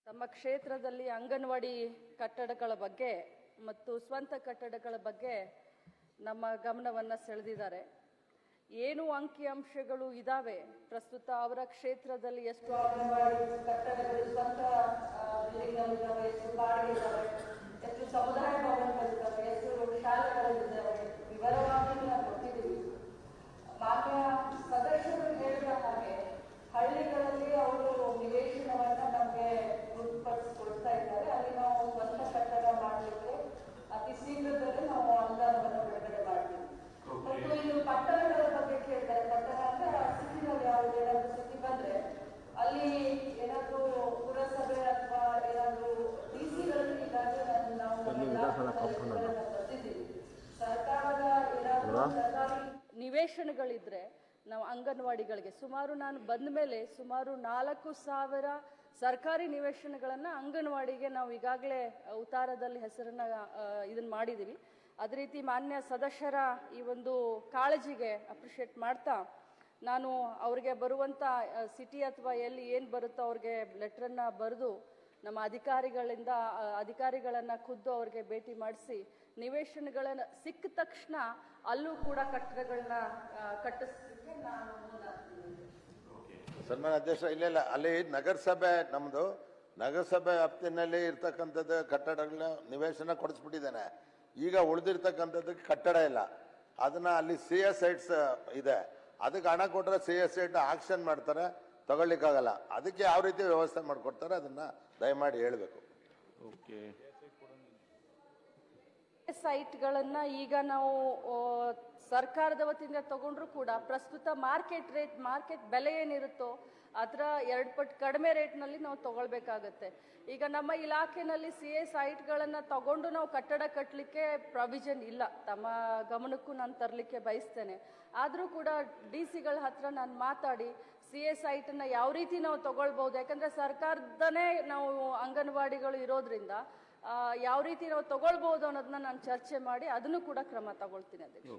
ತಮ್ಮ ಕ್ಷೇತ್ರದಲ್ಲಿ ಅಂಗನವಾಡಿ ಕಟ್ಟಡಗಳ ಬಗ್ಗೆ ಮತ್ತು ಸ್ವಂತ ಕಟ್ಟಡಗಳ ಬಗ್ಗೆ ನಮ್ಮ ಗಮನವನ್ನು ಸೆಳೆದಿದ್ದಾರೆ. ಏನು ಅಂಕಿಅಂಶಗಳು ಇದಾವೆ, ಪ್ರಸ್ತುತ ಅವರ ಕ್ಷೇತ್ರದಲ್ಲಿ ಎಷ್ಟು ಅಂಗನವಾಡಿ ಕಟ್ಟಡಗಳು ಸ್ವಂತ ಬಿಲ್ಡಿಂಗ್ಗಳಿದ್ದಾವೆ, ಎಷ್ಟು ಬಾಡಿಗೆಗಳಿದ್ದಾವೆ, ಎಷ್ಟು ಸಮುದಾಯ ಭವನಗಳಿದ್ದಾವೆ, ಎಷ್ಟು ಶಾಲೆಗಳಿದ್ದಾವೆ, ವಿವರವಾಗಿ ನಾವು ಕೊಟ್ಟಿದ್ದೀವಿ. ಮಾನ್ಯ ಸದಸ್ಯರು ಹೇಳಿದ ಹಾಗೆ ಹಳ್ಳಿಗಳಲ್ಲಿ ಅವರು ನಿವೇಶನವನ್ನ ನಮಗೆ ಗುರುಪಡಿಸಿಕೊಡ್ತಾ ಇದ್ದಾರೆ. ಅಲ್ಲಿ ನಾವು ಸ್ವಂತ ಕಟ್ಟಡ ಮಾಡಲಿಕ್ಕೆ ಅತಿ ಶೀಘ್ರದಲ್ಲೇ ನಾವು ಅನುದಾನವನ್ನು ಬಿಡುಗಡೆ ಮಾಡ್ತೀವಿ. ಮತ್ತು ಇನ್ನು ಪಟ್ಟಣಗಳ ಬಗ್ಗೆ ಕೇಳ್ತಾರೆ. ಪಟ್ಟಣ ಅಂದ್ರೆ ಸಿಟಿನಲ್ಲಿ ಯಾವ್ದು ಏನಾದ್ರು ಸಿಟಿ ಬಂದ್ರೆ ಅಲ್ಲಿ ಏನಾದ್ರು ಪುರಸಭೆ ಅಥವಾ ಏನಾದ್ರು ಡಿಸಿಗಳಲ್ಲಿ ಈಗಾಗಲೇ ನಾವು ಬರ್ತಿದ್ದೀವಿ. ಸರ್ಕಾರದ ಏನಾದ್ರು ಸರ್ಕಾರಿ ನಿವೇಶನಗಳಿದ್ರೆ ನಾವು ಅಂಗನವಾಡಿಗಳಿಗೆ ನಾನು ಬಂದ ಮೇಲೆ ಸುಮಾರು 4,000 ಸರ್ಕಾರಿ ನಿವೇಶನಗಳನ್ನು ಅಂಗನವಾಡಿಗೆ ನಾವು ಈಗಾಗಲೇ ಉತ್ತಾರದಲ್ಲಿ ಹೆಸರನ್ನ ಇದನ್ನ ಮಾಡಿದ್ದೀವಿ. ಅದೇ ರೀತಿ ಮಾನ್ಯ ಸದಸ್ಯರ ಈ ಒಂದು ಕಾಳಜಿಗೆ ಅಪ್ರಿಷಿಯೇಟ್ ಮಾಡ್ತಾ ನಾನು ಅವ್ರಿಗೆ ಬರುವಂಥ ಸಿಟಿ ಅಥವಾ ಎಲ್ಲಿ ಏನು ಬರುತ್ತೋ ಅವ್ರಿಗೆ ಲೆಟ್ರನ್ನ ಬರೆದು ನಮ್ಮ ಅಧಿಕಾರಿಗಳನ್ನ ಖುದ್ದು ಅವ್ರಿಗೆ ಭೇಟಿ ಮಾಡಿಸಿ ನಿವೇಶನಗಳನ್ನ ಸಿಕ್ಕ ತಕ್ಷಣ ಅಲ್ಲೂ ಕೂಡ ಕಟ್ಟಡಗಳನ್ನ ಕಟ್ಟಿಸಲಿಕ್ಕೆ ನಾನು ಸನ್ಮಾನ್ಯ ಅಧ್ಯಕ್ಷ, ಇಲ್ಲ ಅಲ್ಲಿ ನಗರಸಭೆ ನಮ್ದು ನಗರಸಭೆ ವ್ಯಾಪ್ತಿನಲ್ಲಿ ಇರ್ತಕ್ಕಂಥದ್ದು ಕಟ್ಟಡಗಳನ್ನ ನಿವೇಶನ ಕೊಡಿಸ್ಬಿಟ್ಟಿದ್ದೇನೆ. ಈಗ ಉಳಿದಿರ್ತಕ್ಕಂಥದ್ದಕ್ಕೆ ಕಟ್ಟಡ ಇಲ್ಲ. ಅದನ್ನ ಅಲ್ಲಿ CS ಸೈಟ್ಸ್ ಇದೆ, ಅದಕ್ಕೆ ಹಣ ಕೊಟ್ಟರೆ CS ಸೈಟ್ ಆಕ್ಷನ್ ಮಾಡ್ತಾರೆ, ತಗೊಳ್ಳಿಕ್ಕಾಗಲ್ಲ. ಅದಕ್ಕೆ ಯಾವ ರೀತಿ ವ್ಯವಸ್ಥೆ ಮಾಡಿಕೊಡ್ತಾರೆ ಅದನ್ನ ದಯಮಾಡಿ ಹೇಳಬೇಕು. ಸೈಟ್ಗಳನ್ನ ಈಗ ನಾವು ಸರ್ಕಾರದ ವತಿಯಿಂದ ತಗೊಂಡ್ರು ಕೂಡ ಪ್ರಸ್ತುತ ಮಾರ್ಕೆಟ್ ಬೆಲೆ ಏನಿರುತ್ತೋ ಅದರ 2 ಪಟ್ಟು ಕಡಿಮೆ ರೇಟ್ನಲ್ಲಿ ನಾವು ತಗೊಳ್ಬೇಕಾಗತ್ತೆ. ಈಗ ನಮ್ಮ ಇಲಾಖೆನಲ್ಲಿ CA ಸೈಟ್ಗಳನ್ನ ತಗೊಂಡು ನಾವು ಕಟ್ಟಡ ಕಟ್ಟಲಿಕ್ಕೆ ಪ್ರಾವಿಷನ್ ಇಲ್ಲ. ತಮ್ಮ ಗಮನಕ್ಕೂ ನಾನು ತರಲಿಕ್ಕೆ ಬಯಸ್ತೇನೆ. ಆದರೂ ಕೂಡ DC ಗಳ ಹತ್ರ ನಾನು ಮಾತಾಡಿ CA ಸೈಟನ್ನ ಯಾವ ರೀತಿ ನಾವು ತಗೊಳ್ಬಹುದು, ಯಾಕಂದ್ರೆ ಸರ್ಕಾರದನೇ ನಾವು ಅಂಗನವಾಡಿಗಳು ಇರೋದ್ರಿಂದ ಯಾವ ರೀತಿ ನಾವು ತಗೊಳ್ಬಹುದು ಅನ್ನೋದನ್ನ ನಾನು ಚರ್ಚೆ ಮಾಡಿ ಅದನ್ನು ಕೂಡ ಕ್ರಮ ತಗೊಳ್ತೀನಿ ಅಧ್ಯಕ್ಷ.